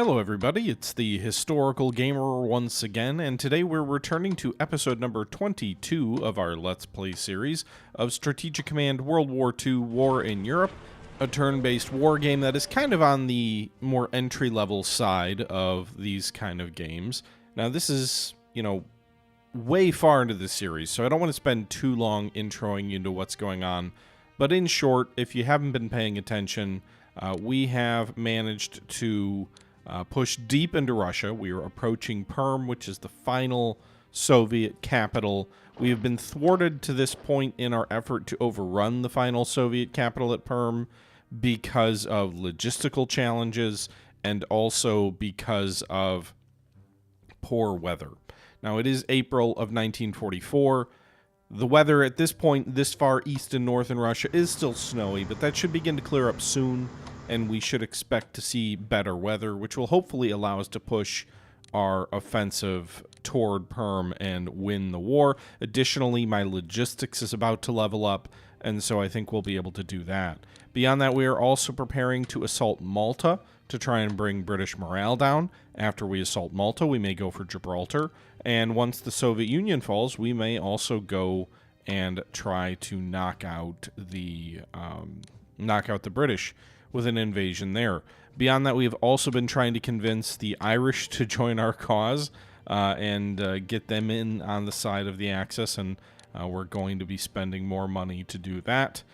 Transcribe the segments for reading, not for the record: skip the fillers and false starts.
Hello everybody, it's the Historical Gamer once again, and today we're returning to episode number 22 of our Let's Play series of Strategic Command World War II War in Europe, a turn-based war game that is kind of on the more entry-level side of these kind of games. Now this is, way far into the series, so I don't want to spend too long introing you into what's going on, but in short, if you haven't been paying attention, we have managed to push deep into Russia. We are approaching Perm, which is the final Soviet capital. We have been thwarted to this point in our effort to overrun the final Soviet capital at Perm because of logistical challenges and also because of poor weather. Now, it is April of 1944. The weather at this point, this far east and north in Russia, is still snowy, but that should begin to clear up soon, and we should expect to see better weather, which will hopefully allow us to push our offensive toward Perm and win the war. Additionally, my logistics is about to level up, and so I think we'll be able to do that. Beyond that, we are also preparing to assault Malta to try and bring British morale down. After we assault Malta, we may go for Gibraltar, and once the Soviet Union falls, we may also go and try to knock out the British with an invasion there. Beyond that, we have also been trying to convince the Irish to join our cause and get them in on the side of the Axis, and we're going to be spending more money to do that.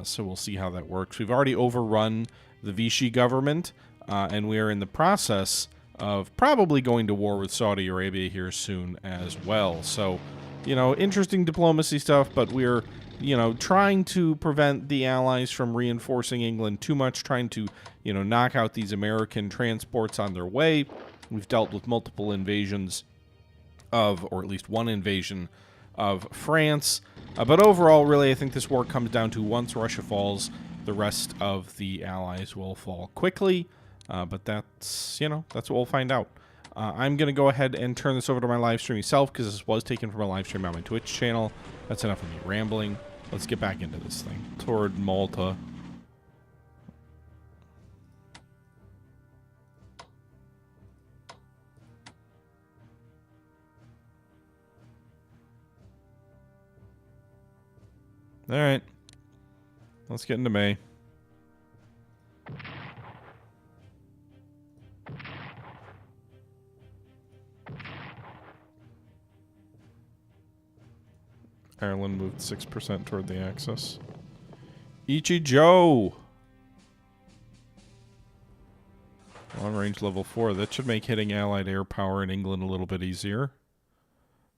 So we'll see how that works. We've already overrun the Vichy government, and we are in the process of probably going to war with Saudi Arabia here soon as well. So, interesting diplomacy stuff, but we're trying to prevent the Allies from reinforcing England too much, trying to, knock out these American transports on their way. We've dealt with multiple invasions or at least one invasion of France. But overall, really, I think this war comes down to once Russia falls, the rest of the Allies will fall quickly. But that's what we'll find out. I'm going to go ahead and turn this over to my live stream myself because this was taken from a live stream on my Twitch channel. That's enough of me rambling. Let's get back into this thing. Toward Malta. Alright. Let's get into May. Ireland moved 6% toward the Axis. Ichi Joe! Long range level 4. That should make hitting Allied air power in England a little bit easier.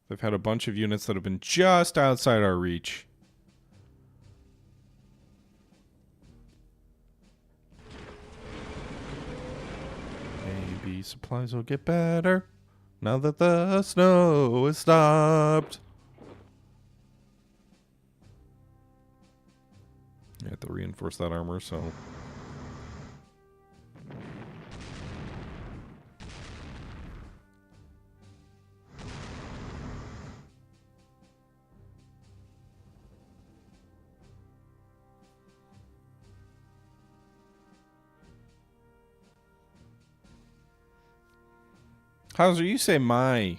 They've had a bunch of units that have been just outside our reach. Maybe supplies will get better now that the snow is stopped. You have to reinforce that armor, so... Hauser, you say my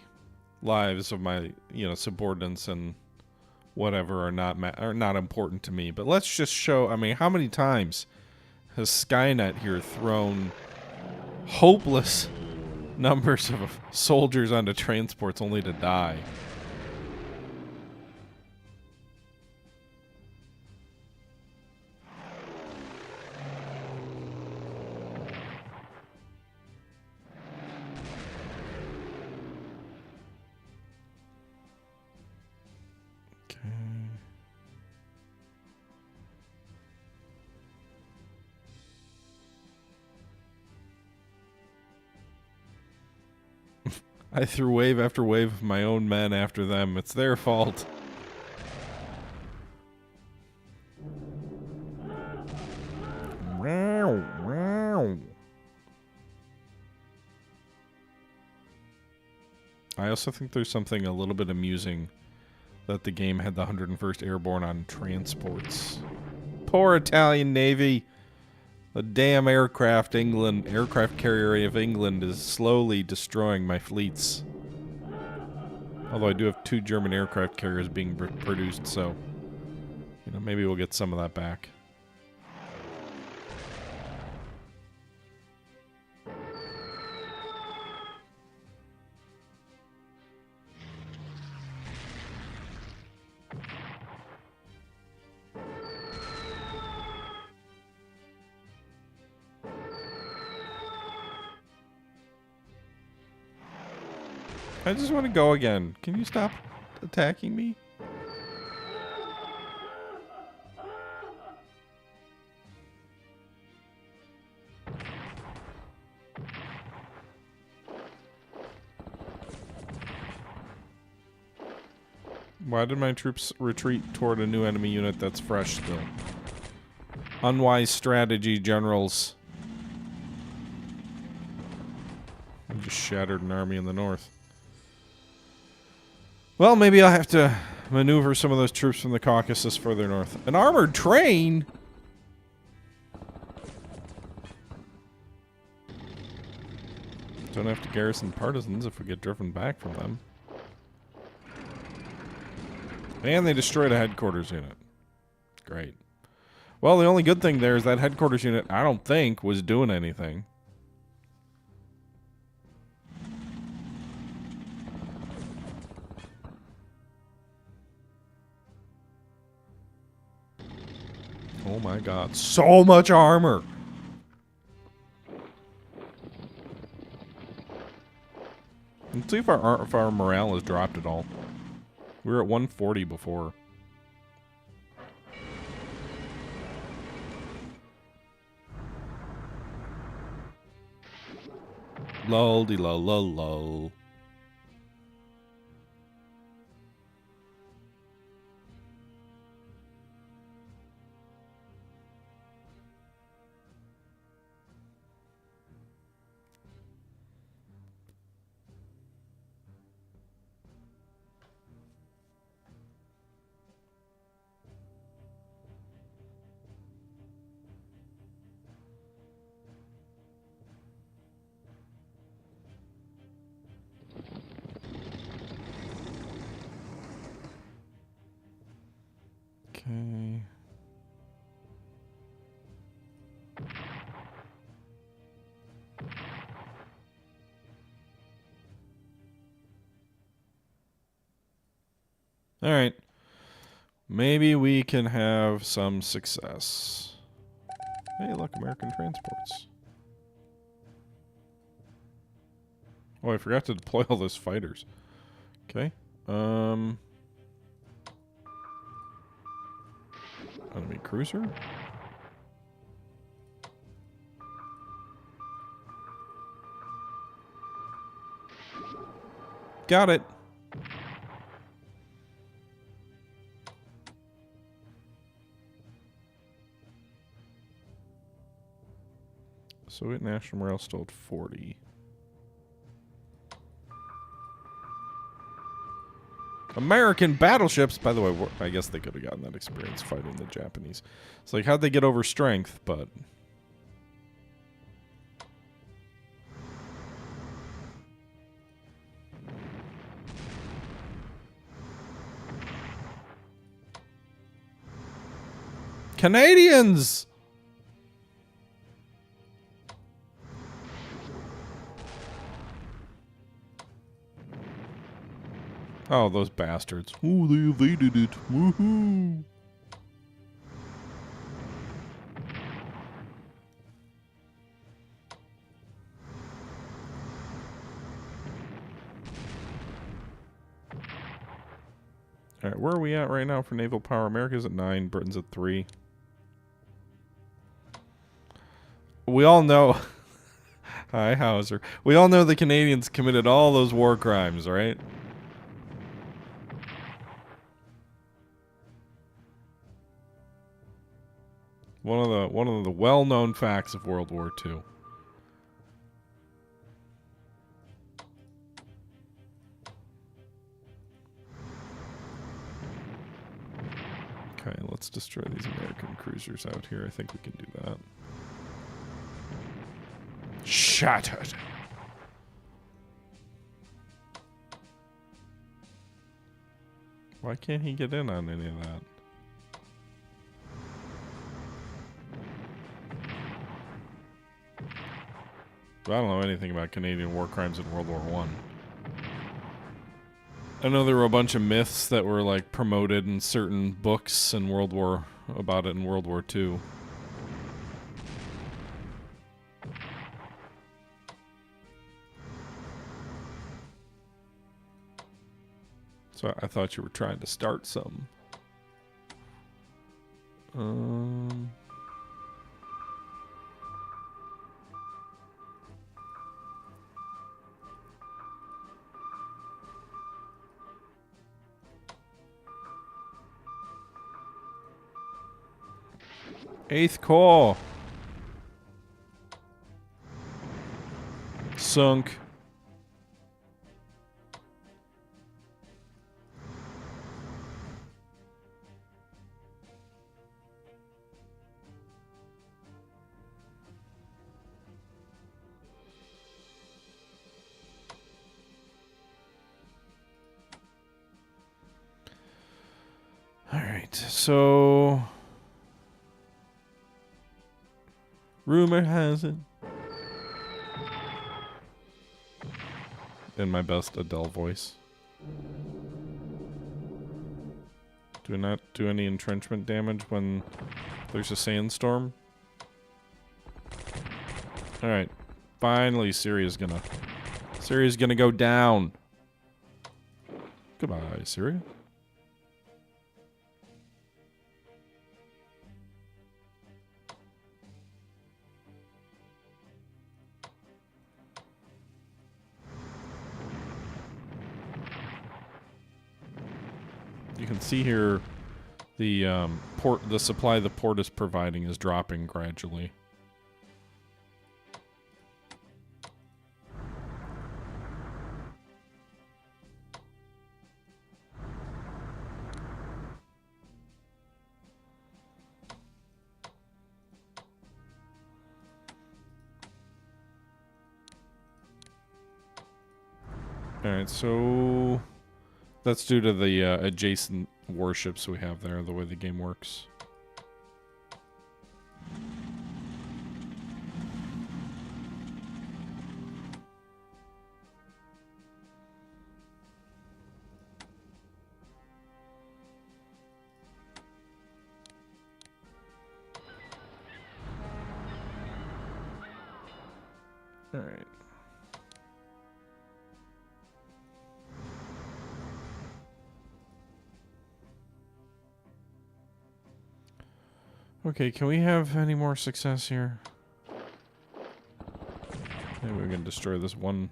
lives of my, subordinates and whatever are not important to me, but let's just show. I mean, how many times has Skynet here thrown hopeless numbers of soldiers onto transports only to die? I threw wave after wave of my own men after them. It's their fault. I also think there's something a little bit amusing that the game had the 101st Airborne on transports. Poor Italian Navy. The damn aircraft carrier of England is slowly destroying my fleets. Although I do have 2 German aircraft carriers being produced, so you know, maybe we'll get some of that back. I just want to go again. Can you stop attacking me? Why did my troops retreat toward a new enemy unit that's fresh still? Unwise strategy, generals. I just shattered an army in the north. Well, maybe I'll have to maneuver some of those troops from the Caucasus further north. An armored train? Don't have to garrison partisans if we get driven back from them. And they destroyed a headquarters unit. Great. Well, the only good thing there is that headquarters unit, I don't think, was doing anything. Oh my god, so much armor! Let's see if our morale has dropped at all. We were at 140 before. Lol-de-lol-lol-lol. Okay. All right. Maybe we can have some success. Hey, look, American transports. Oh, I forgot to deploy all those fighters. Okay. Enemy cruiser? Got it. Soviet national morale still at 40. American battleships! By the way, I guess they could have gotten that experience fighting the Japanese. It's like, how'd they get over strength? But Canadians! Oh, those bastards. Ooh, they evaded it. Woohoo! Alright, where are we at right now for naval power? America's at 9, Britain's at 3. We all know... Hi, Hauser. We all know the Canadians committed all those war crimes, right? One of the well-known facts of World War II. Okay, let's destroy these American cruisers out here. I think we can do that. shattered. Why can't he get in on any of that? I don't know anything about Canadian war crimes in World War I. I know there were a bunch of myths that were like promoted in certain books in about it in World War II. So I thought you were trying to start something. Eighth Corps. Sunk. All right, so rumor has it, in my best Adele voice, do not do any entrenchment damage when there's a sandstorm. All right, finally, Syria's gonna go down. Goodbye, Syria. You can see here the supply the port is providing is dropping gradually. All right, so that's due to the adjacent warships we have there, the way the game works. All right. Okay, can we have any more success here? Maybe we can destroy this one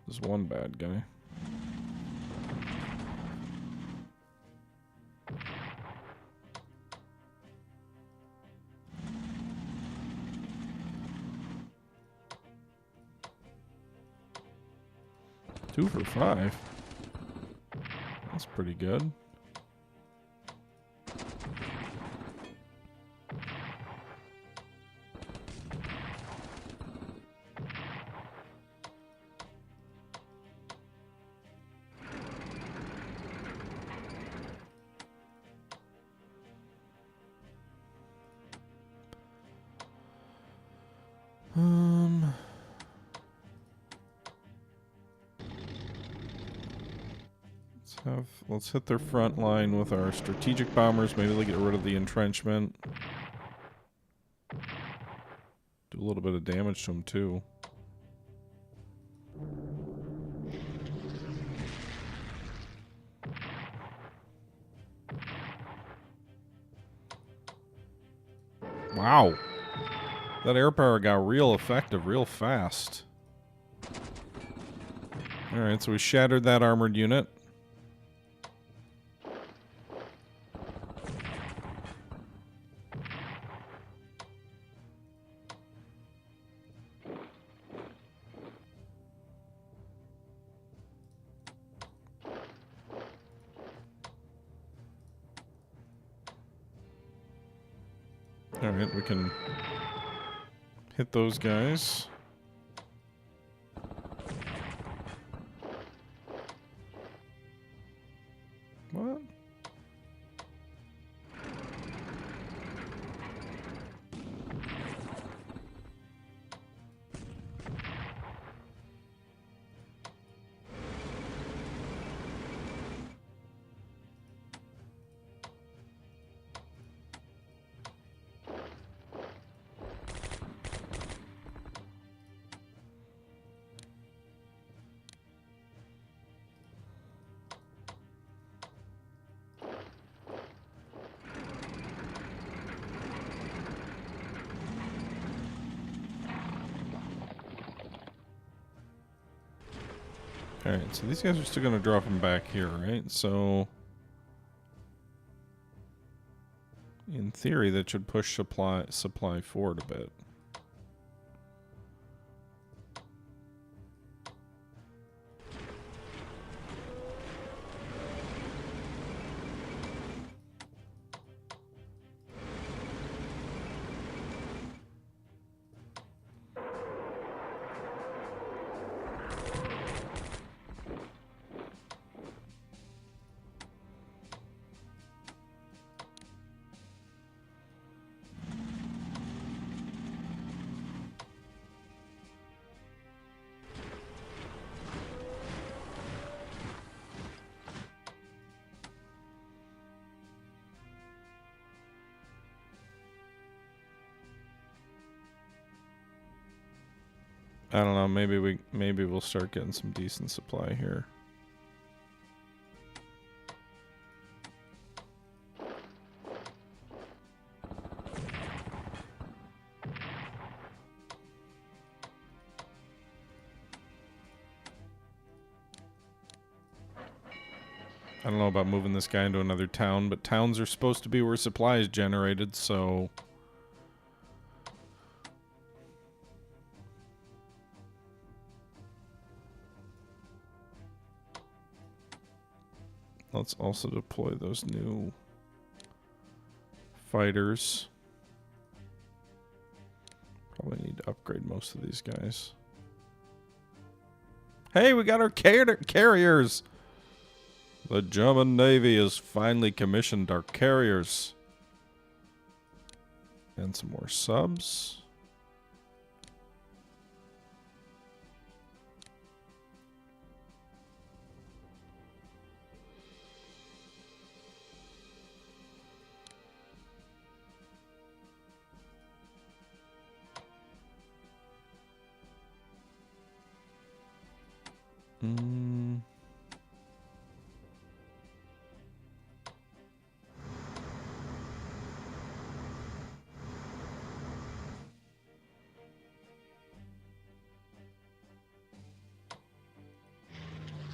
bad guy. Two for 5. That's pretty good. Let's hit their front line with our strategic bombers. Maybe they'll get rid of the entrenchment. Do a little bit of damage to them too. Wow. That air power got real effective real fast. Alright, so we shattered that armored unit. Alright, we can hit those guys. Alright, so these guys are still going to drop them back here, right? So, in theory, that should push supply forward a bit. I don't know, maybe we'll start getting some decent supply here. I don't know about moving this guy into another town, but towns are supposed to be where supply is generated, so let's also deploy those new fighters. Probably need to upgrade most of these guys. Hey, we got our carriers! The German Navy has finally commissioned our carriers. And some more subs.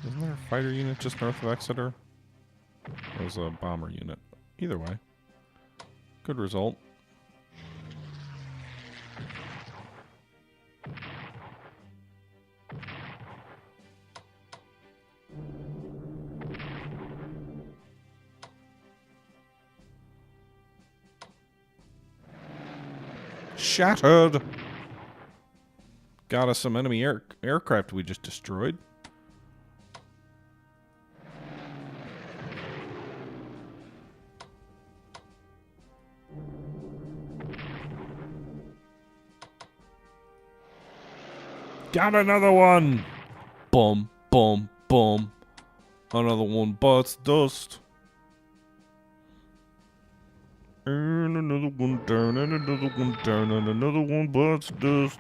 Isn't there a fighter unit just north of Exeter? It was a bomber unit. Either way. Good result. Shattered! Got us some enemy aircraft we just destroyed. Got another one! Boom, boom, boom. Another one bites dust. And another one down, and another one down, and another one bites dust.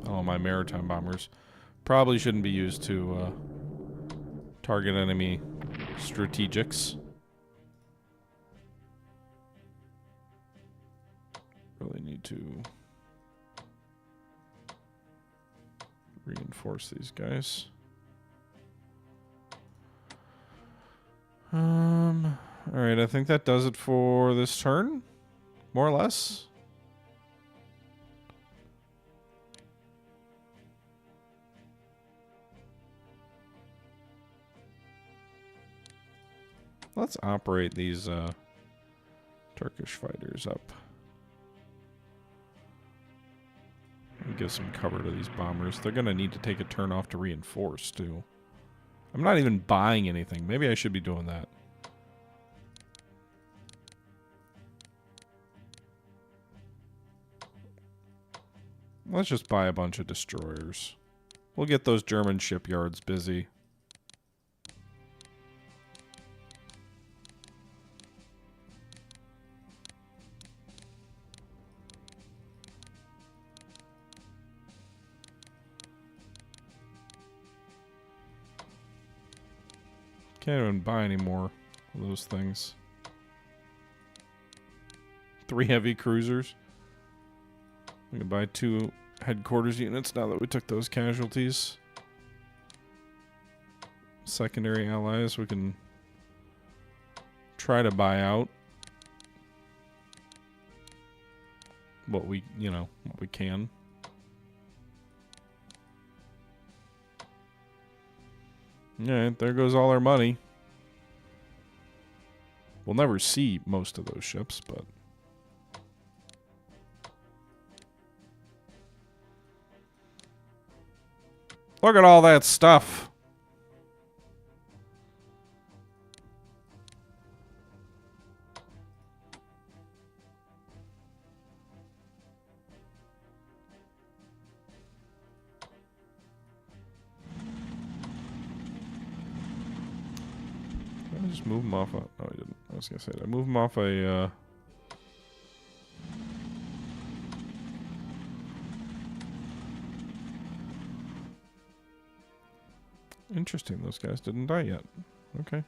Oh, my maritime bombers. Probably shouldn't be used to target enemy strategics. Really need to reinforce these guys. Alright, I think that does it for this turn. More or less. Let's operate these Turkish fighters up. And give some cover to these bombers. They're going to need to take a turn off to reinforce, too. I'm not even buying anything. Maybe I should be doing that. Let's just buy a bunch of destroyers. We'll get those German shipyards busy. Can't even buy anymore. those things. 3 heavy cruisers. We can buy 2 headquarters units now that we took those casualties. Secondary allies we can try to buy out. What we, what we can. Yeah, there goes all our money. We'll never see most of those ships, but... Look at all that stuff! Did I just move him off a... No, I didn't. I was gonna say, did I move him off a... Interesting, those guys didn't die yet. Okay.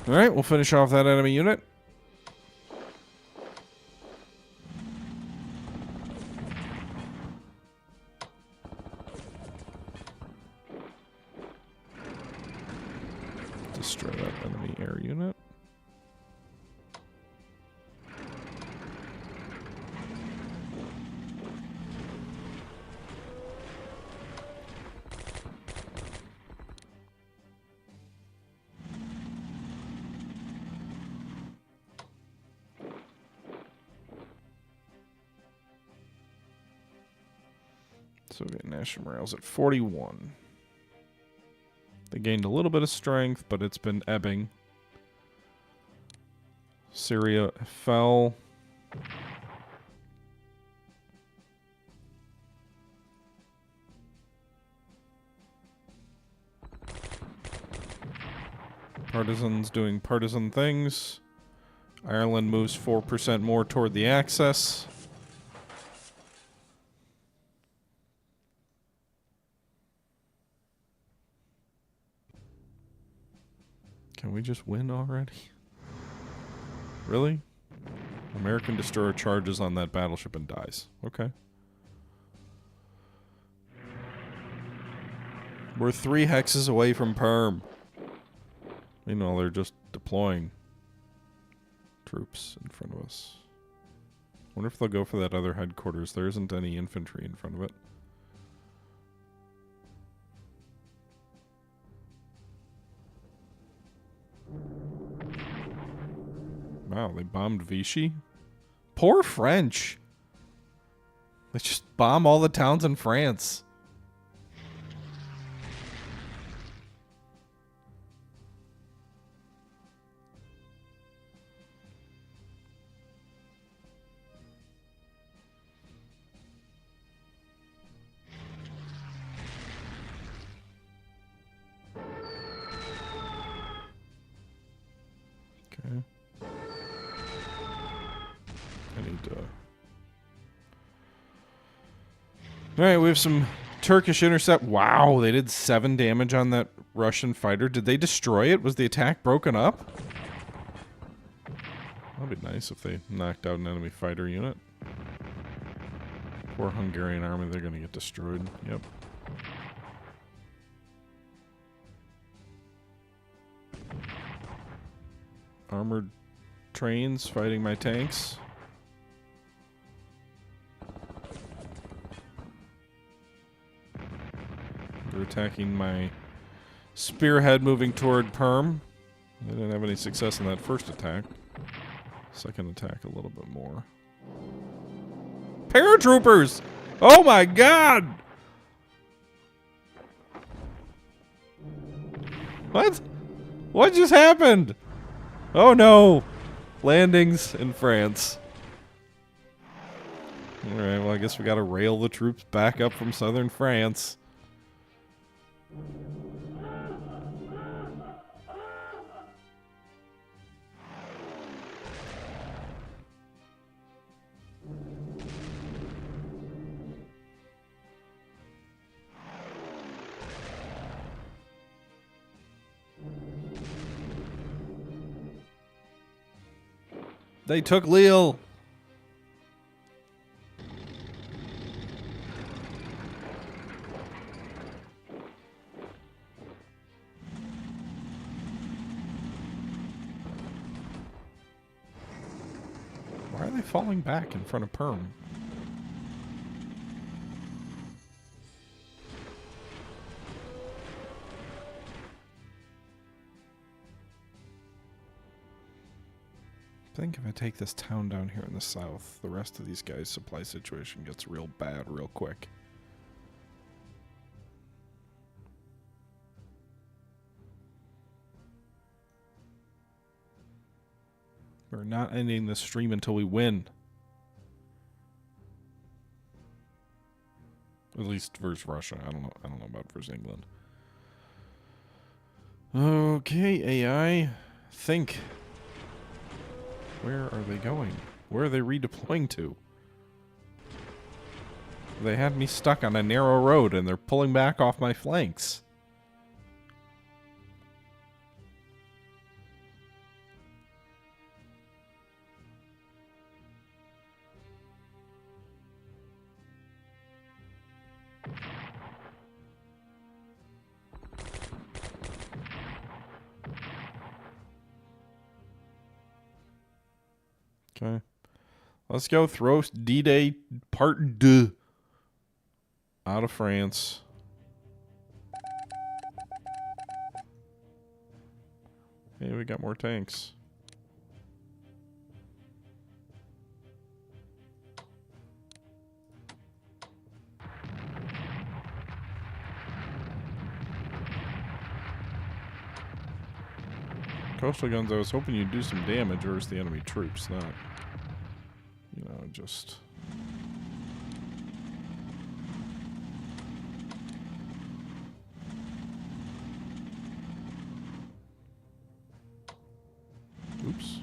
Alright, we'll finish off that enemy unit. Destroy that enemy air unit. Soviet national morale's at 41. They gained a little bit of strength, but it's been ebbing. Syria fell. Partisans doing partisan things. Ireland moves 4% more toward the Axis. Can we just win already? Really? American destroyer charges on that battleship and dies. Okay. We're 3 hexes away from Perm. Meanwhile, they're just deploying troops in front of us. Wonder if they'll go for that other headquarters. There isn't any infantry in front of it. Wow, they bombed Vichy? Poor French. They just bomb all the towns in France. Okay. I need to... Alright, we have some Turkish intercept. Wow, they did 7 damage on that Russian fighter. Did they destroy it? Was the attack broken up? That'd be nice if they knocked out an enemy fighter unit. Poor Hungarian army, they're gonna get destroyed. Yep. Armored trains fighting my tanks. They're attacking my spearhead moving toward Perm. They didn't have any success in that first attack. Second attack a little bit more. Paratroopers! Oh my god! What? What just happened? Oh no! Landings in France. Alright, well I guess we gotta rail the troops back up from southern France. They took Lille. Why are they falling back in front of Perm? I think if I take this town down here in the south, the rest of these guys' supply situation gets real bad real quick. We're not ending this stream until we win. At least versus Russia. I don't know about versus England. Okay, AI. Think. Where are they going? Where are they redeploying to? They had me stuck on a narrow road and they're pulling back off my flanks. Okay. Let's go throw D-Day Part 2 out of France. Hey, we got more tanks. Coastal guns, I was hoping you'd do some damage versus the enemy troops, not, you know, just... Oops.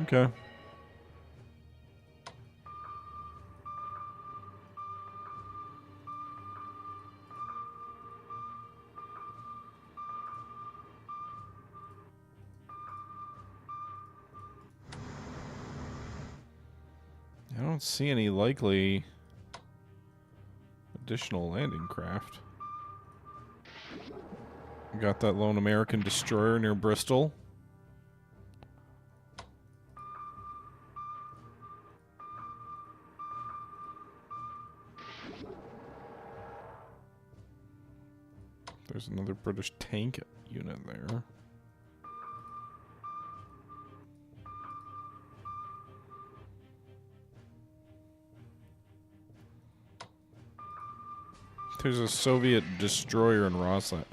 Okay. I don't see any likely additional landing craft. We got that lone American destroyer near Bristol. There's another British tank unit there. There's a Soviet destroyer in Rosyth.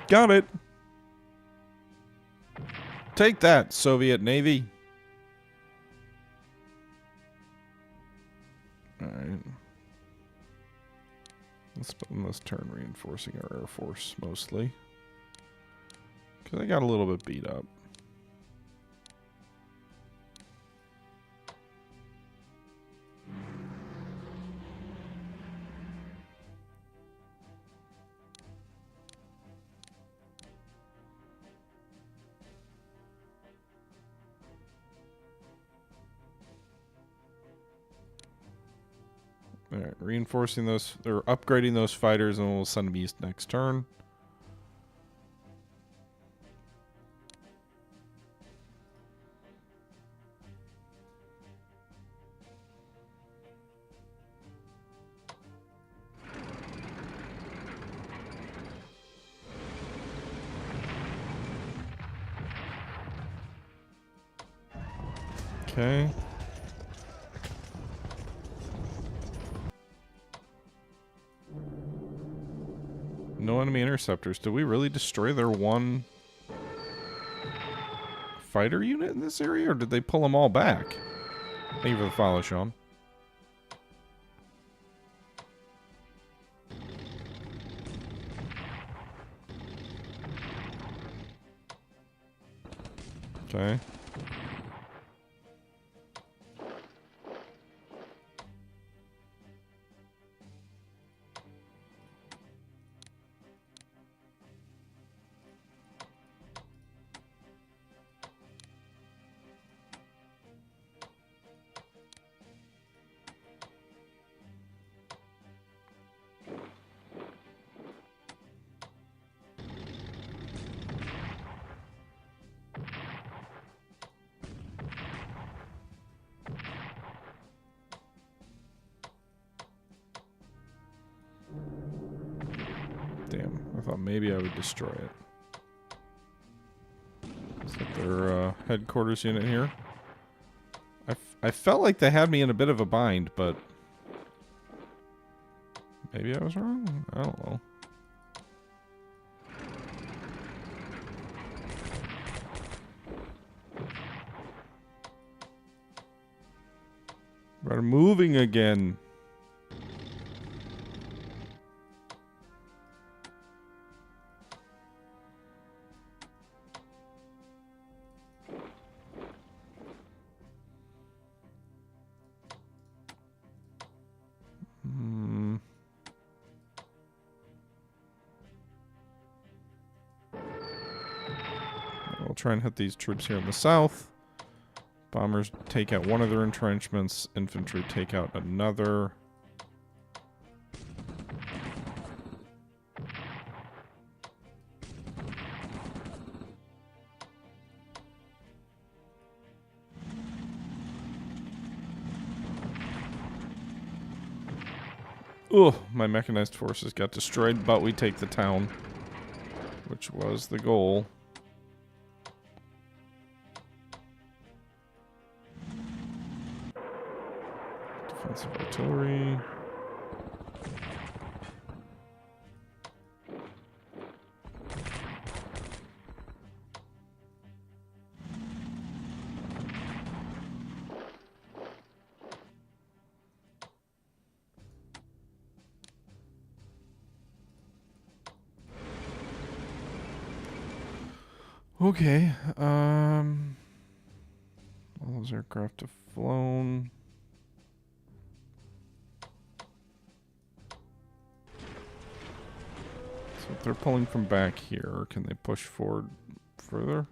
Got it. Take that, Soviet Navy. Alright. Let's spend this turn reinforcing our Air Force, mostly. Because they got a little bit beat up. Alright, reinforcing those, or upgrading those fighters, and we'll send them east next turn. Okay. No enemy interceptors. Did we really destroy their one fighter unit in this area, or did they pull them all back? Thank you for the follow, Sean. Okay. Damn, I thought maybe I would destroy it. Is that their headquarters unit here? I felt like they had me in a bit of a bind, but maybe I was wrong? I don't know. We're moving again. We'll try and hit these troops here in the south. Bombers take out one of their entrenchments. Infantry take out another. Ugh, my mechanized forces got destroyed, but we take the town, which was the goal. Defensive artillery. Okay, all those aircraft have flown. So if they're pulling from back here, can they push forward further?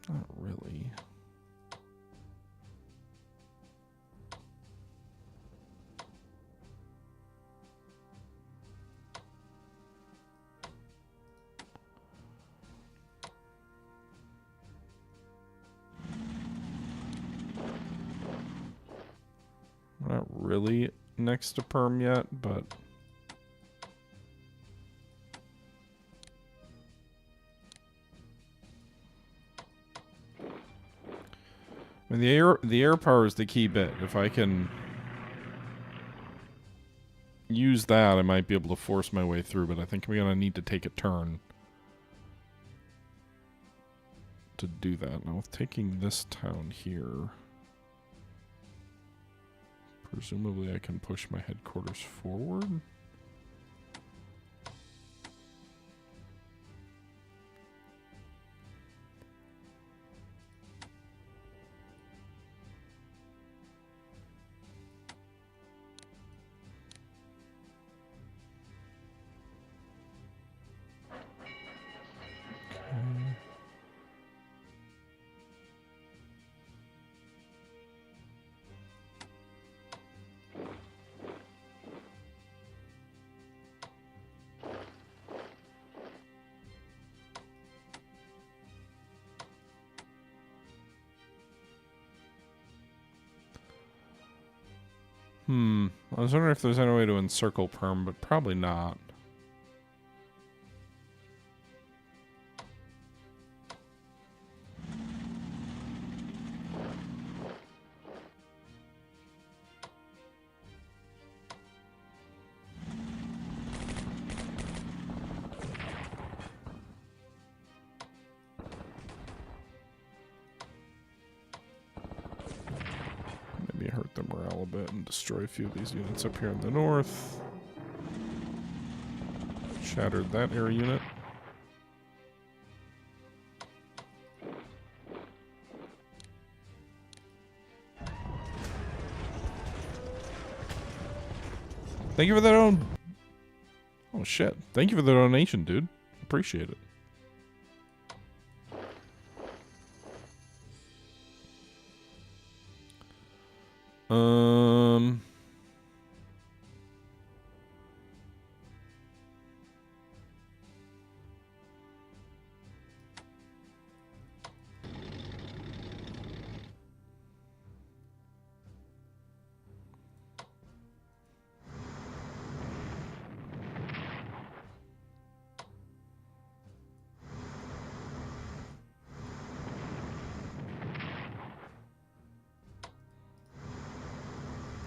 Not really. Not really next to Perm yet, but I mean, the air power is the key bit. If I can use that, I might be able to force my way through, but I think we're gonna need to take a turn to do that. Now with taking this town here, presumably I can push my headquarters forward. I was wondering if there's any way to encircle Perm, but probably not. hurt their morale a bit and destroy a few of these units up here in the north. Shattered that air unit. Thank you for that Oh shit. Thank you for the donation, dude. Appreciate it.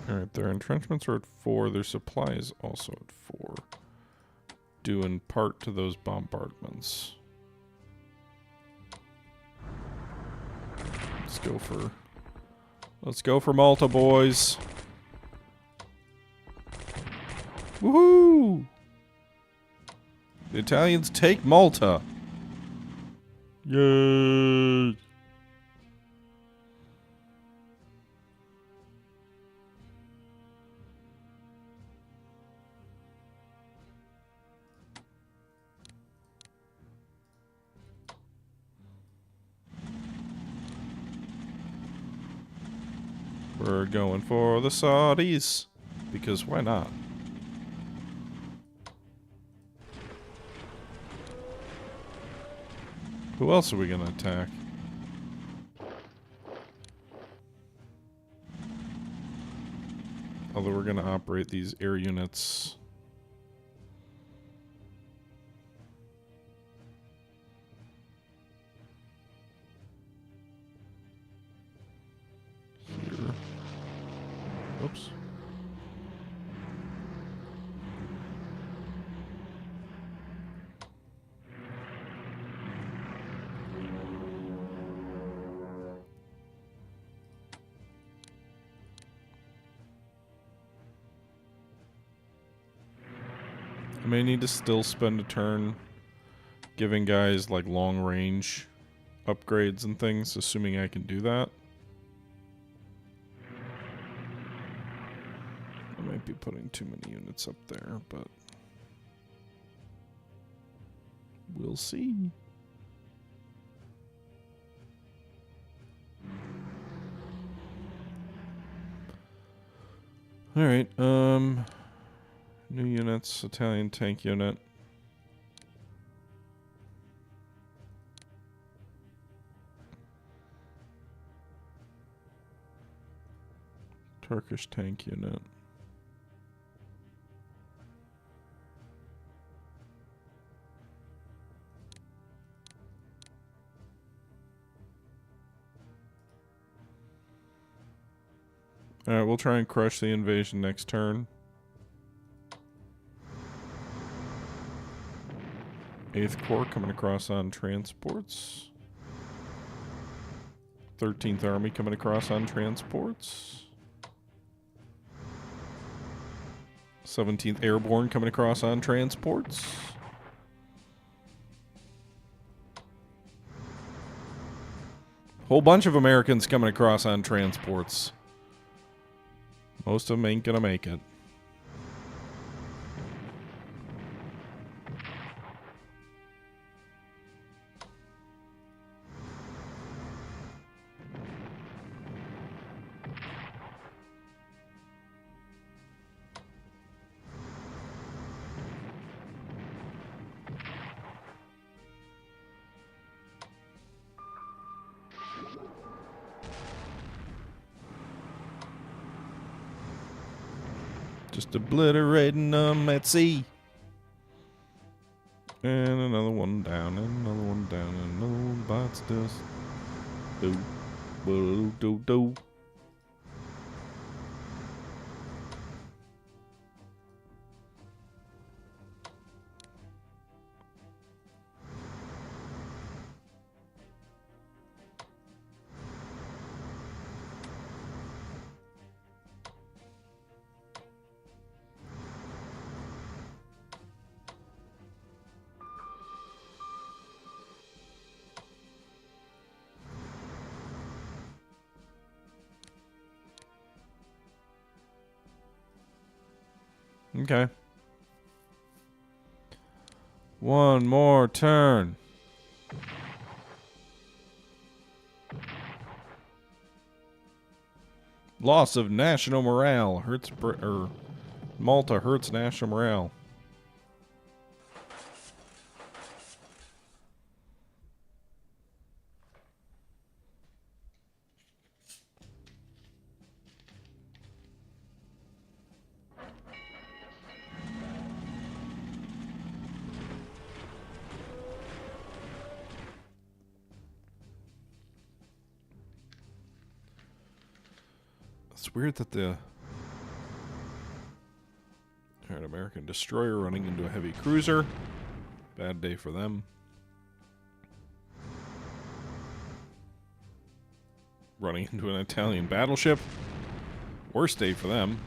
Alright, their entrenchments are at 4. Their supply is also at 4. Due in part to those bombardments. Let's go for Malta, boys. Woohoo! The Italians take Malta. Yay! We're going for the Saudis. Because why not? Who else are we going to attack? Although we're going to operate these air units. Here. Oops. I may need to still spend a turn giving guys like long range upgrades and things, assuming I can do that. I might be putting too many units up there, but we'll see. Alright, new units, Italian tank unit. Turkish tank unit. Alright, we'll try and crush the invasion next turn. 8th Corps coming across on transports. 13th Army coming across on transports. 17th Airborne coming across on transports. Whole bunch of Americans coming across on transports. Most of them ain't gonna make it. Just obliterating them at sea. And another one down, and another one down, and another one bites dust. Do, do, do, do. Okay. One more turn. Loss of national morale hurts Malta hurts national morale. It's weird that the American destroyer running into a heavy cruiser. Bad day for them. Running into an Italian battleship. Worst day for them.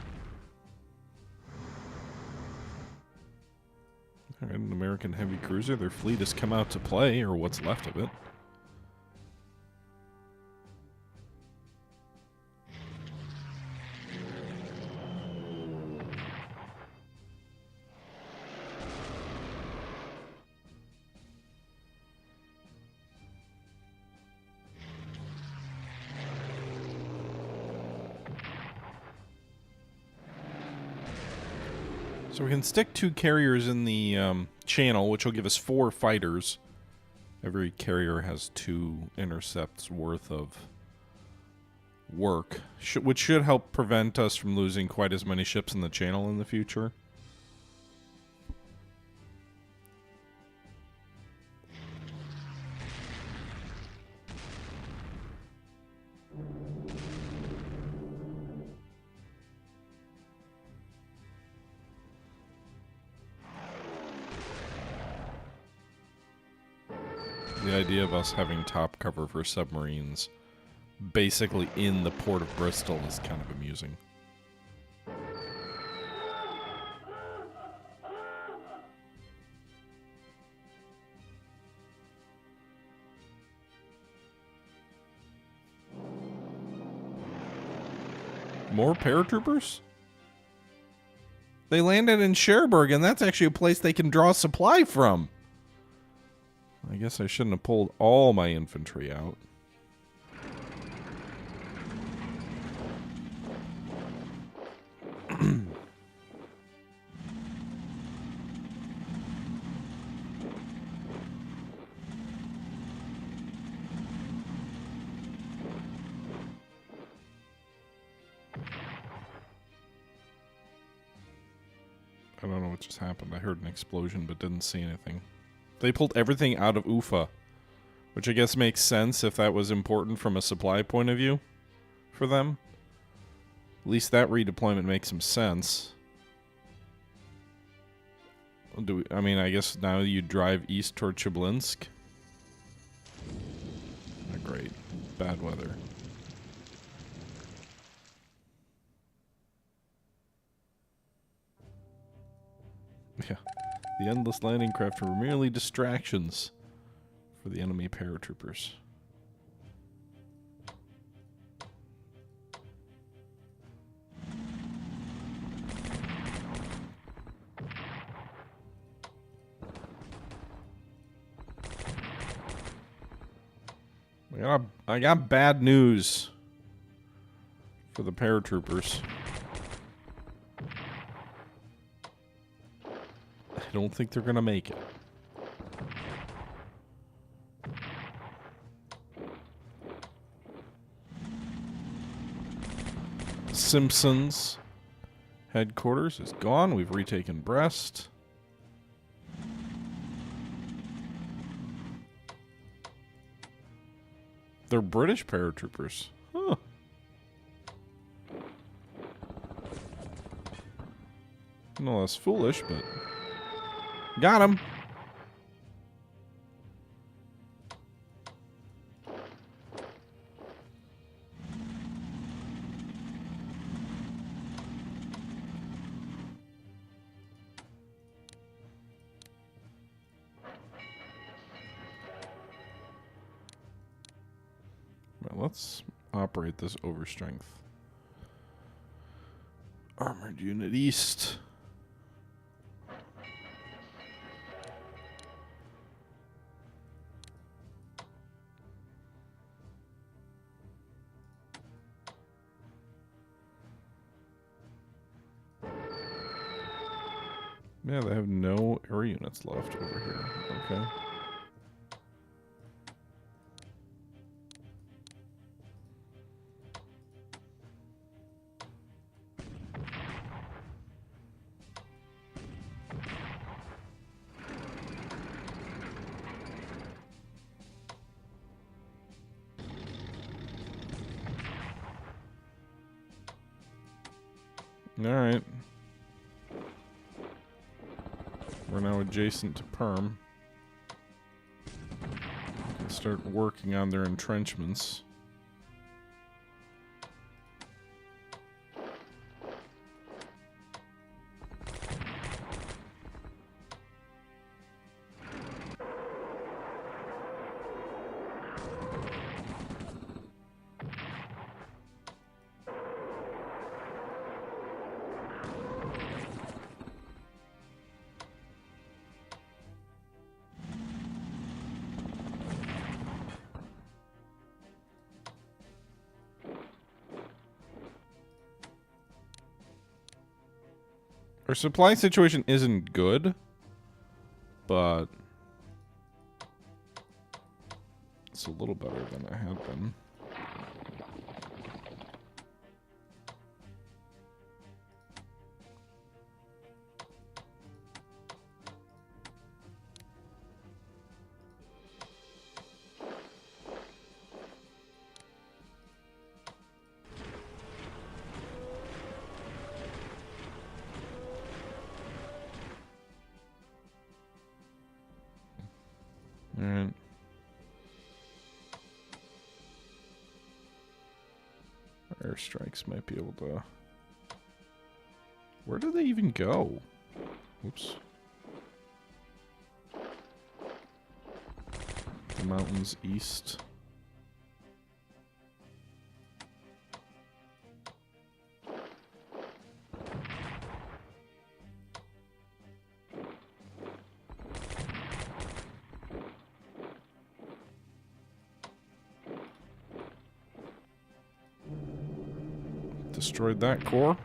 Alright, an American heavy cruiser. Their fleet has come out to play, or what's left of it. So we can stick 2 carriers in the channel, which will give us 4 fighters. Every carrier has 2 intercepts worth of work, which should help prevent us from losing quite as many ships in the channel in the future. The idea of us having top cover for submarines basically in the port of Bristol is kind of amusing. More paratroopers? They landed in Cherbourg, and that's actually a place they can draw supply from. I guess I shouldn't have pulled all my infantry out. I don't know what just happened. I heard an explosion but didn't see anything. They pulled everything out of Ufa, which I guess makes sense if that was important from a supply point of view for them. At least that redeployment makes some sense. I mean, I guess now you drive east toward Chiblinsk. Not great. Bad weather. Yeah. The endless landing craft were merely distractions for the enemy paratroopers. I got bad news for the paratroopers. I don't think they're gonna make it. Simpsons headquarters is gone. We've retaken Brest. They're British paratroopers. Huh. No less foolish, but got him. Well, let's operate this overstrength. Armored unit east. Yeah, they have no air units left over here. Okay. Alright. We're now adjacent to Perm. Let's start working on their entrenchments. Our supply situation isn't good, but it's a little better than it had been. Alright. Airstrikes might be able to... Where do they even go? Oops. The mountains east. Destroyed that core.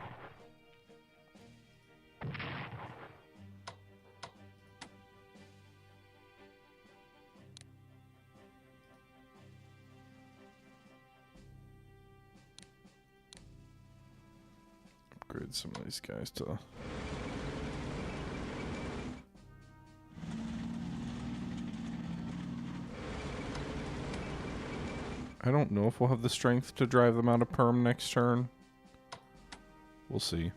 Upgrade some of these guys to... I don't know if we'll have the strength to drive them out of Perm next turn. We'll see.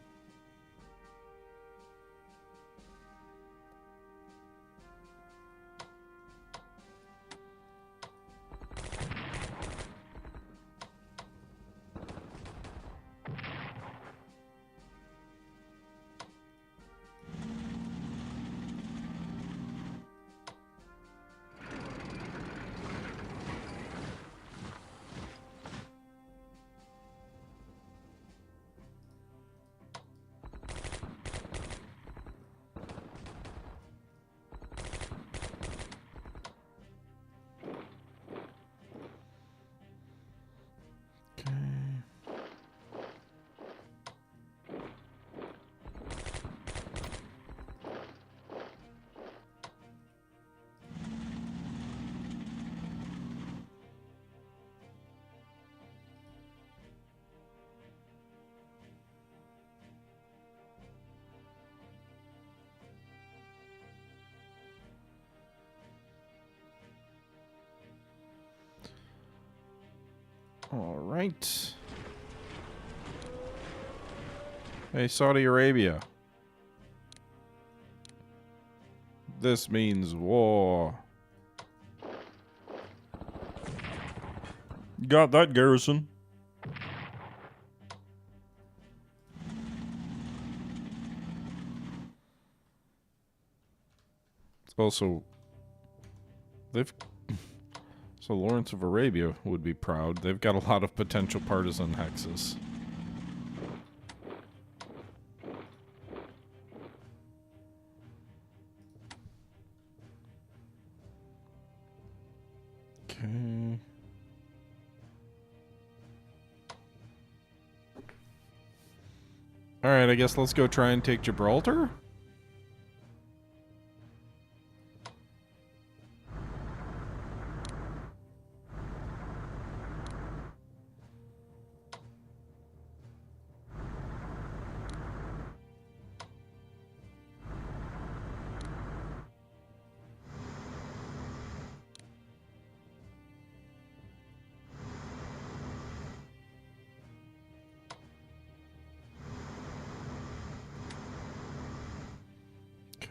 All right. Hey, Saudi Arabia. This means war. Got that, garrison. It's also... They've... So Lawrence of Arabia would be proud. They've got a lot of potential partisan hexes. Okay. Alright, I guess let's go try and take Gibraltar?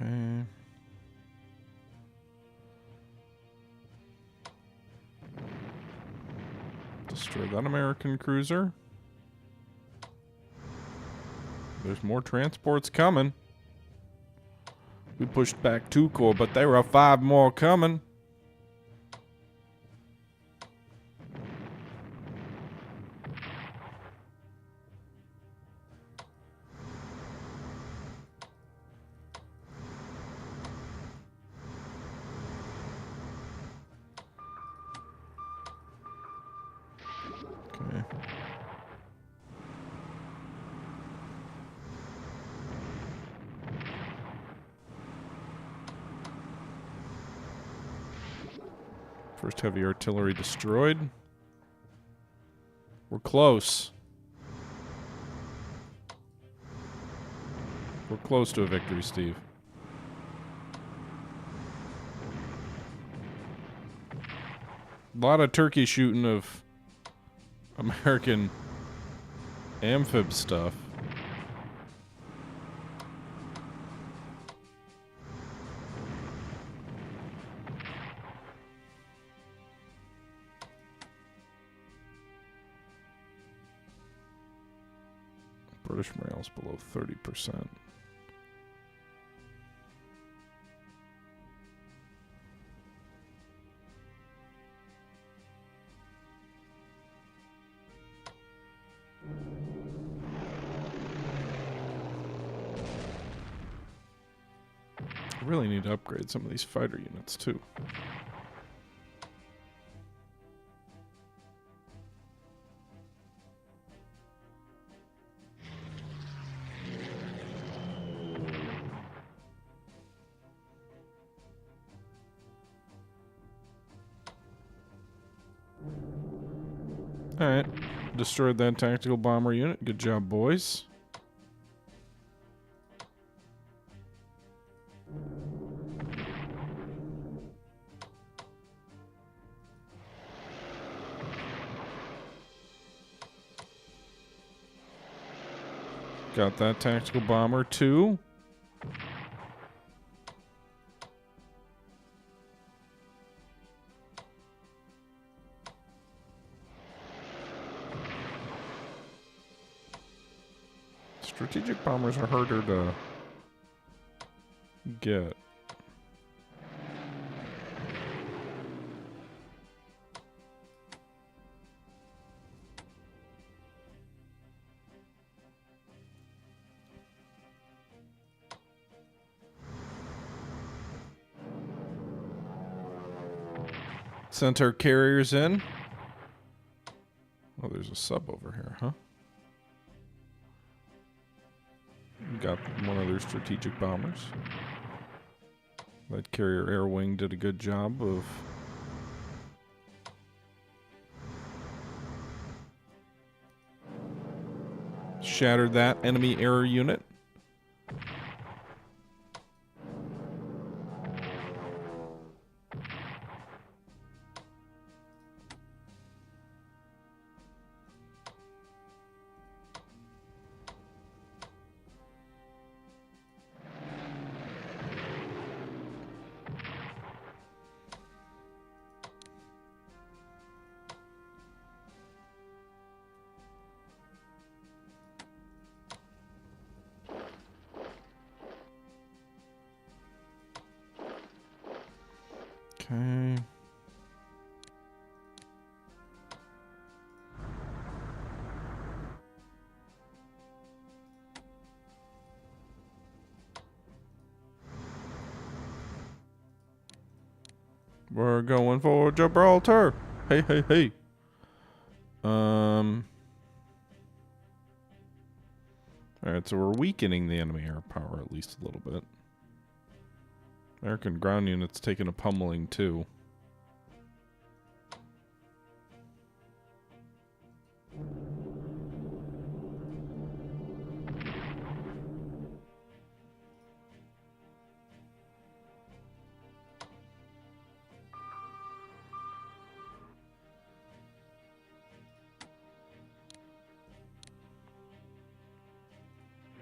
Okay. Destroy that American cruiser. There's more transports coming. We pushed back 2 corps, but there are 5 more coming. Okay. First heavy artillery destroyed. We're close. We're close to a victory, Steve. A lot of turkey shooting of American amphib stuff. British morale's below 30%. I really need to upgrade some of these fighter units too. Alright. Destroyed that tactical bomber unit. Good job, boys. Got that tactical bomber too. Strategic bombers are harder to get. Sent our carriers in. Oh, there's a sub over here, huh? Got one of their strategic bombers. That carrier air wing did a good job of shattered that enemy air unit. Okay. We're going for Gibraltar. Hey, hey, hey. Alright, so we're weakening the enemy air power at least a little bit. American ground units taking a pummeling too.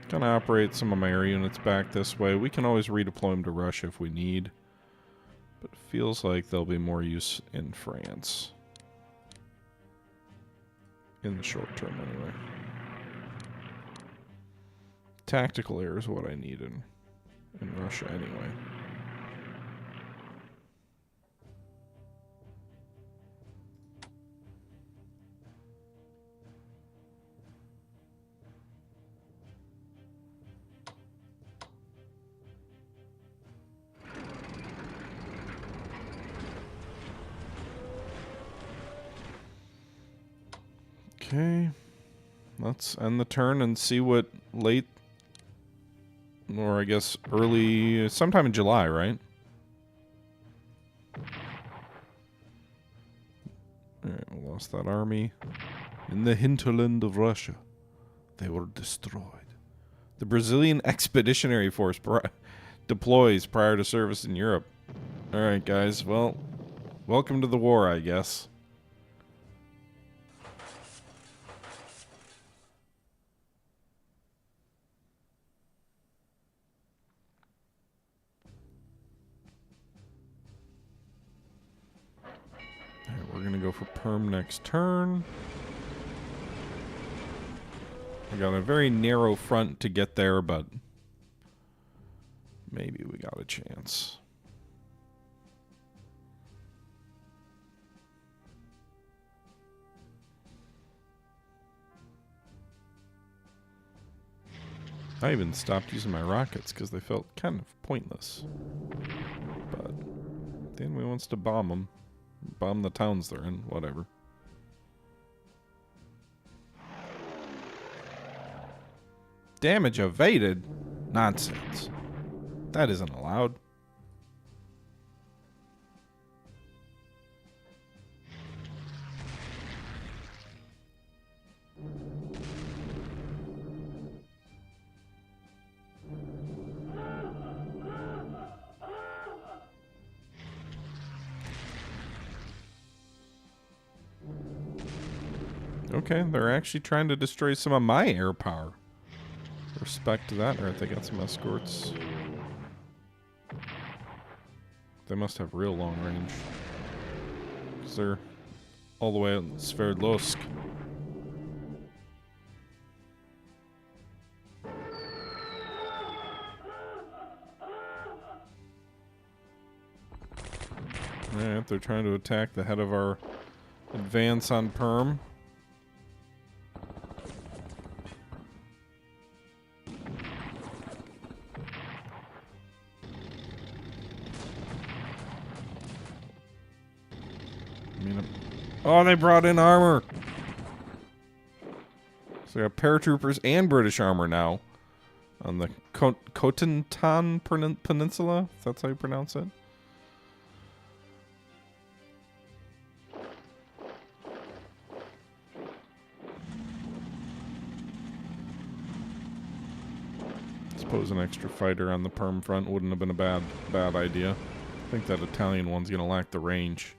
Gonna operate some of my air units back this way. We can always redeploy them to Russia if we need. But it feels like there'll be more use in France. In the short term, anyway. Tactical air is what I need in Russia, anyway. Okay, let's end the turn and see what late, or I guess early, sometime in July, right? Alright, we lost that army. In the hinterland of Russia, they were destroyed. The Brazilian Expeditionary Force deploys prior to service in Europe. Alright, guys, well, welcome to the war, I guess. We're going to go for Perm next turn. I got a very narrow front to get there, but maybe we got a chance. I even stopped using my rockets because they felt kind of pointless. But the enemy wants to bomb them. Bomb the towns they're in, whatever. Damage evaded? Nonsense. That isn't allowed. Okay, they're actually trying to destroy some of my air power. Respect to that. Alright, they got some escorts. They must have real long range. Because they're all the way out in Sverdlovsk. Alright, they're trying to attack the head of our advance on Perm. Oh, they brought in armor. So we got paratroopers and British armor now on the Cotentin Peninsula, if that's how you pronounce it. I suppose an extra fighter on the Perm front wouldn't have been a bad idea. I think that Italian one's going to lack the range.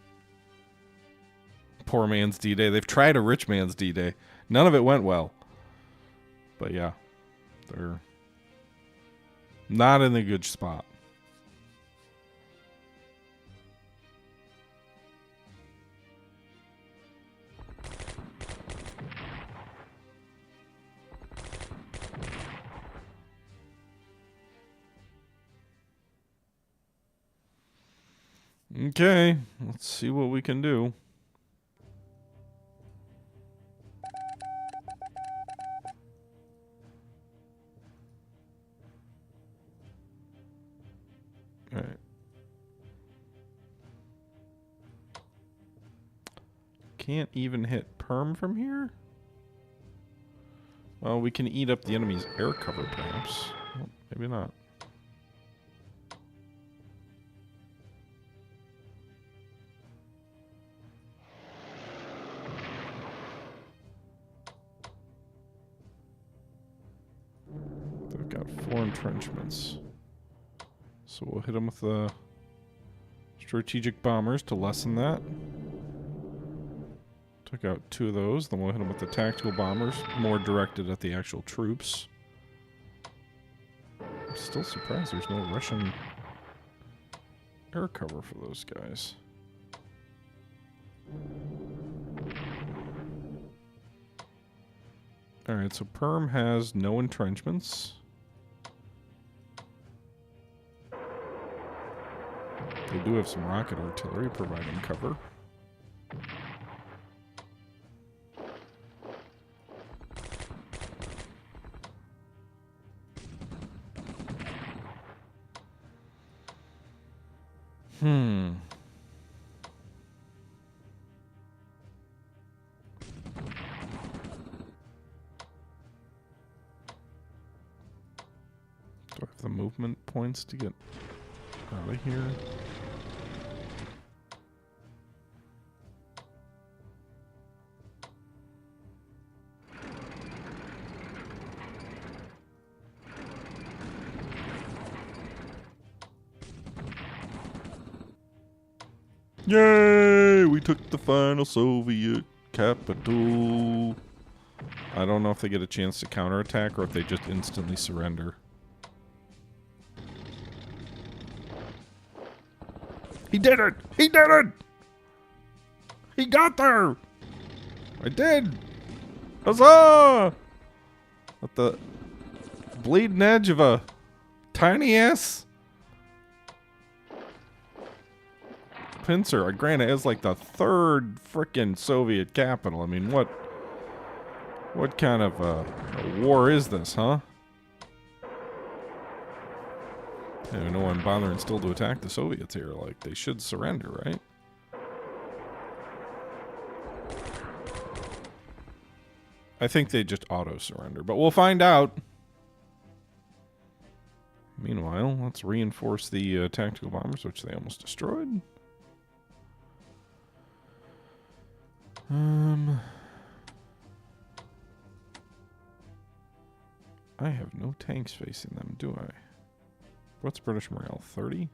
Poor man's D-Day. They've tried a rich man's D-Day. None of it went well. But yeah, they're not in a good spot. Okay, let's see what we can do. Alright. Can't even hit Perm from here? Well, we can eat up the enemy's air cover, perhaps. Well, maybe not. They've got 4 entrenchments. So we'll hit them with the strategic bombers to lessen that. Took out 2 of those. Then we'll hit them with the tactical bombers, more directed at the actual troops. still surprised there's no Russian air cover for those guys. Alright, so Perm has no entrenchments. They do have some rocket artillery providing cover. Do I have the movement points to get out of here? Yay! We took the final Soviet capital. I don't know if they get a chance to counterattack or if they just instantly surrender. He did it! He did it! He got there! I did! Huzzah! At the bleeding edge of a tiny ass pincer. Granted, it's like the third frickin' Soviet capital. I mean, what kind of a war is this, huh? I don't know why I'm bothering still to attack the Soviets here. Like, they should surrender, right? I think they just auto-surrender, but we'll find out. Meanwhile, let's reinforce the tactical bombers, which they almost destroyed. I have no tanks facing them, do I? What's British morale? 30?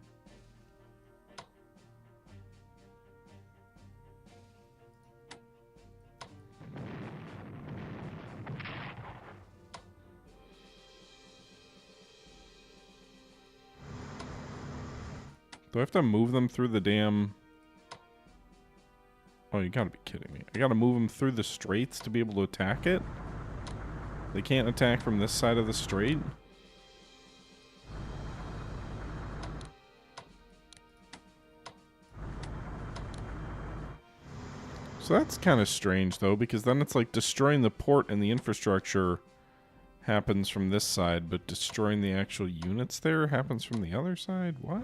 Do I have to move them through the damn... Oh, you gotta be kidding me. I gotta move them through the straits to be able to attack it? They can't attack from this side of the strait? So that's kind of strange, though, because then it's like destroying the port and the infrastructure happens from this side, but destroying the actual units there happens from the other side? What?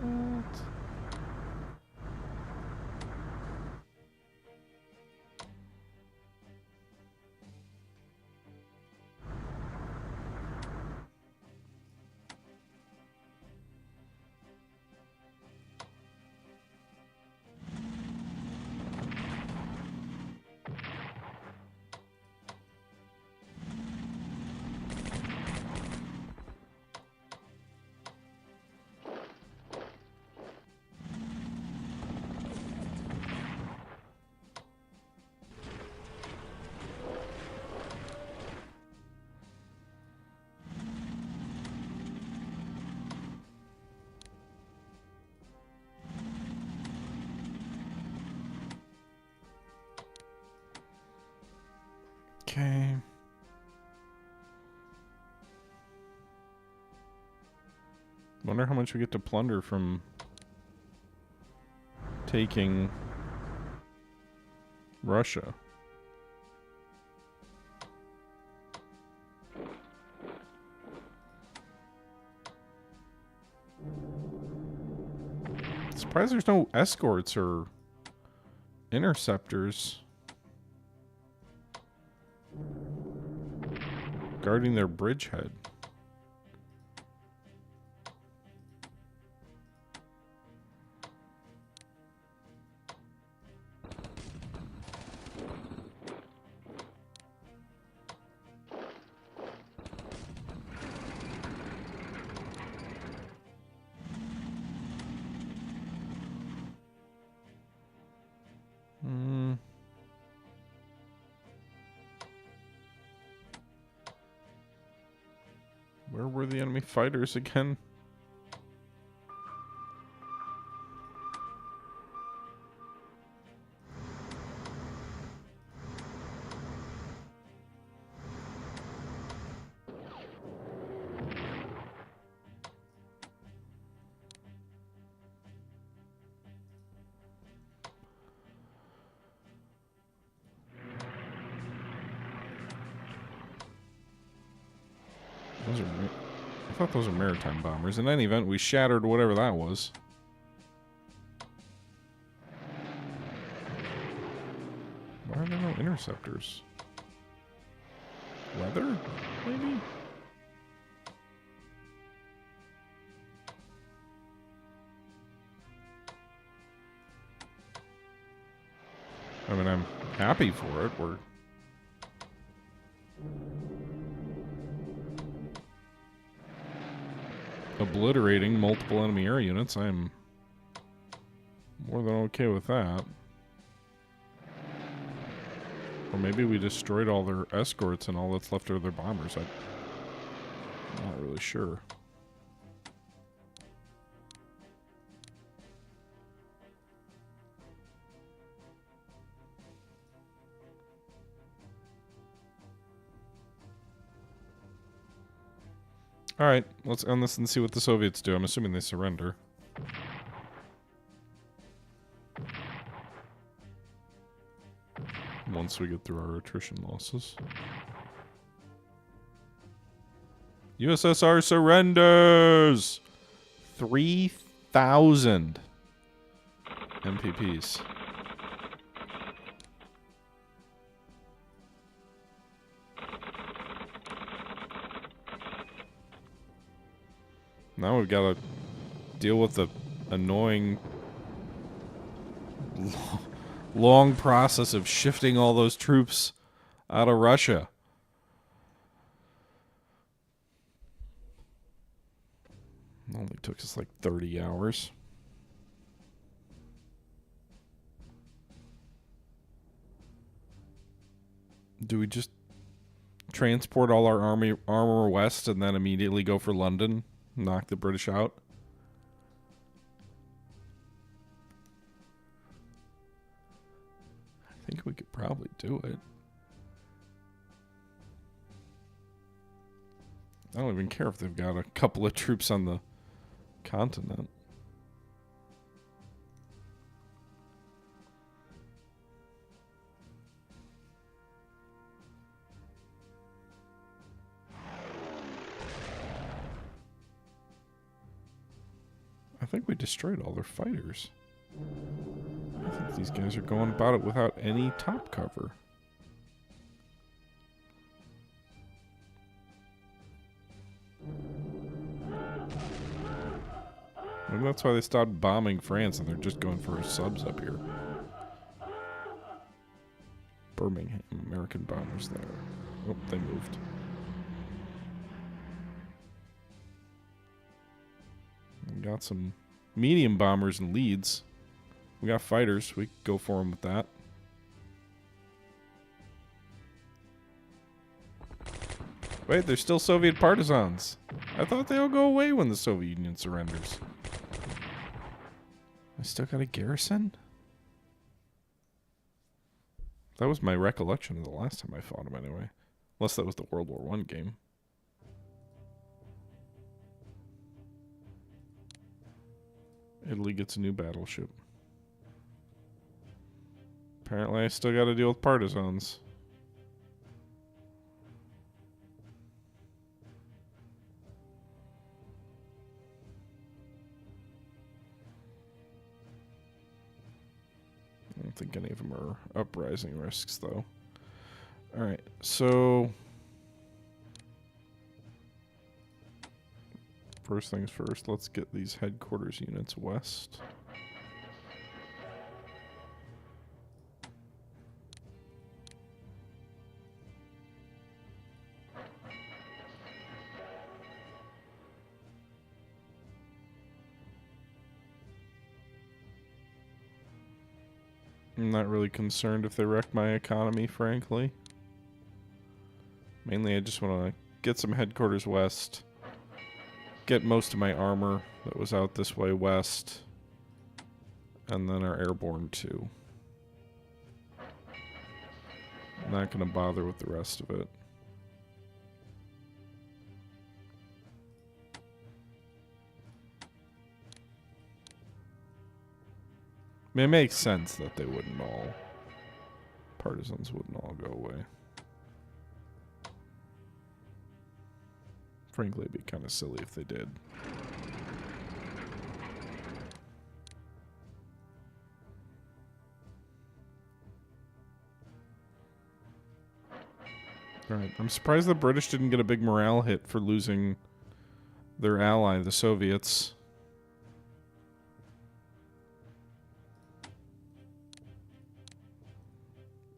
Okay. Wonder how much we get to plunder from taking Russia. Surprised there's no escorts or interceptors guarding their bridgehead. Where were the enemy fighters again? Those are... I thought those were maritime bombers. In any event, we shattered whatever that was. Why are there no interceptors? Weather? Maybe? I mean, I'm happy for it. We're... obliterating multiple enemy air units. I'm more than okay with that. Or maybe we destroyed all their escorts and all that's left are their bombers. I'm not really sure. Alright, let's end this and see what the Soviets do. I'm assuming they surrender. Once we get through our attrition losses. USSR surrenders! 3,000 MPPs. Now we've got to deal with the annoying long process of shifting all those troops out of Russia. It only took us like 30 hours. Do we just transport all our armor west and then immediately go for London? Knock the British out? I think we could probably do it. I don't even care if they've got a couple of troops on the continent. I think we destroyed all their fighters. I think these guys are going about it without any top cover. Maybe that's why they stopped bombing France and they're just going for subs up here. Birmingham, American bombers there. Oh, they moved. We got some medium bombers in Leeds. We got fighters. We go for them with that. Wait, there's still Soviet partisans. I thought they all go away when the Soviet Union surrenders. I still got a garrison? That was my recollection of the last time I fought them anyway. Unless that was the World War I game. Italy gets a new battleship. Apparently I still got to deal with partisans. I don't think any of them are uprising risks, though. Alright, so... first things first, let's get these headquarters units west. I'm not really concerned if they wreck my economy, frankly. Mainly I just want to get some headquarters west. Get most of my armor that was out this way west. And then our airborne too. I'm not going to bother with the rest of it. I mean, it makes sense that they wouldn't all... partisans wouldn't all go away. Frankly, it'd be kind of silly if they did. Alright, I'm surprised the British didn't get a big morale hit for losing their ally, the Soviets.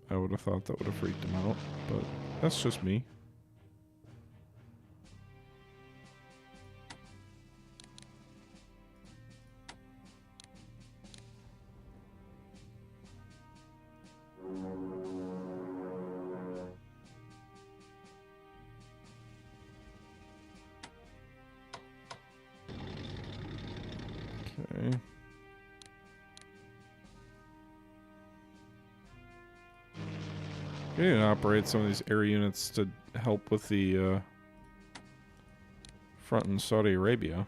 I would have thought that would have freaked them out, but that's just me. Okay. We need to operate some of these air units to help with the front in Saudi Arabia.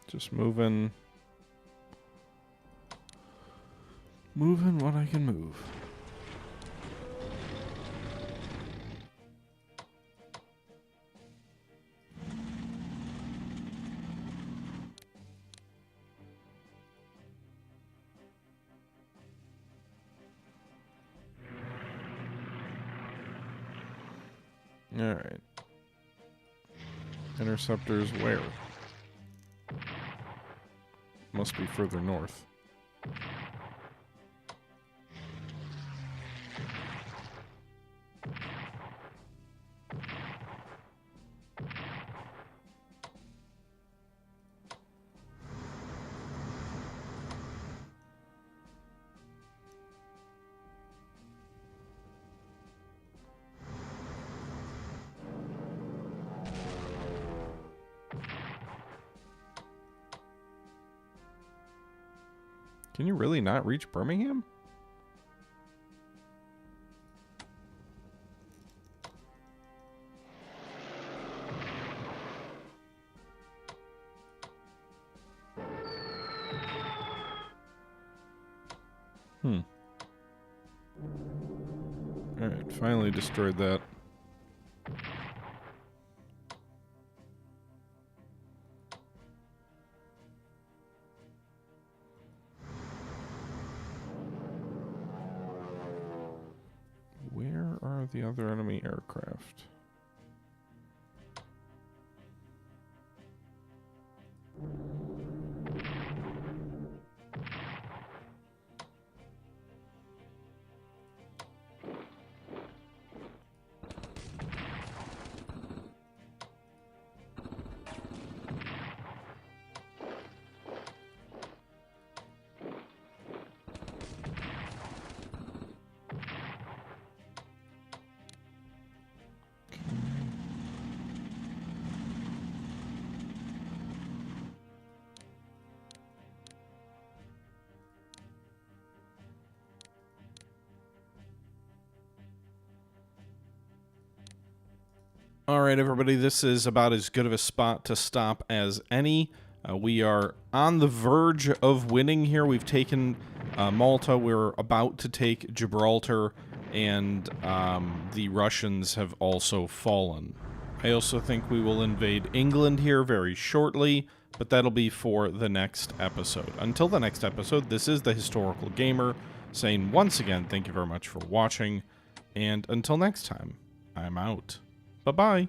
Just moving what I can move. All right. Interceptors where? Must be further north. Can you really not reach Birmingham? Alright, finally destroyed that. Where are the other enemy aircraft? All right, everybody, this is about as good of a spot to stop as any. We are on the verge of winning here. We've taken Malta. We're about to take Gibraltar, and the Russians have also fallen. I also think we will invade England here very shortly, but that'll be for the next episode. Until the next episode, this is the Historical Gamer saying once again, thank you very much for watching, and until next time, I'm out. Bye-bye.